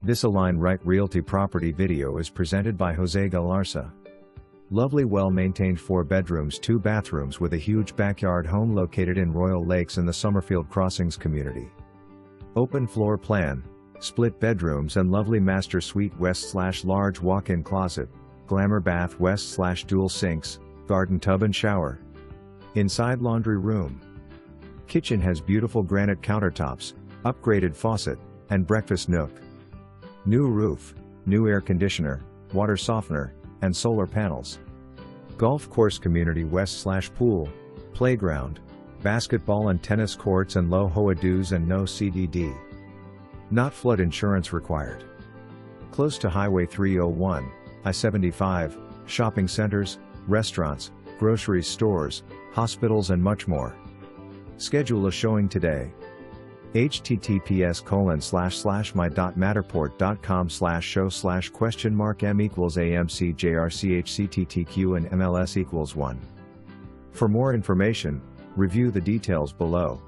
This Align Right Realty property video is presented by Jose Galarza. Lovely well-maintained 4 bedrooms 2 bathrooms with a huge backyard home located in Royal Lakes in the Summerfield Crossings community. Open floor plan, split bedrooms and lovely master suite west/large walk-in closet, glamour bath west/dual sinks, garden tub and shower. Inside laundry room. Kitchen has beautiful granite countertops, upgraded faucet, and breakfast nook. New roof, new air conditioner, water softener, and solar panels. Golf course community west/pool, playground, basketball and tennis courts and low HOA dues and no CDD. Not flood insurance required. Close to Highway 301, I-75, shopping centers, restaurants, grocery stores, hospitals and much more. Schedule a showing today. https://my.matterport.com/show/?m=AMCJRCHCTTQ and MLS=1. For more information, review the details below.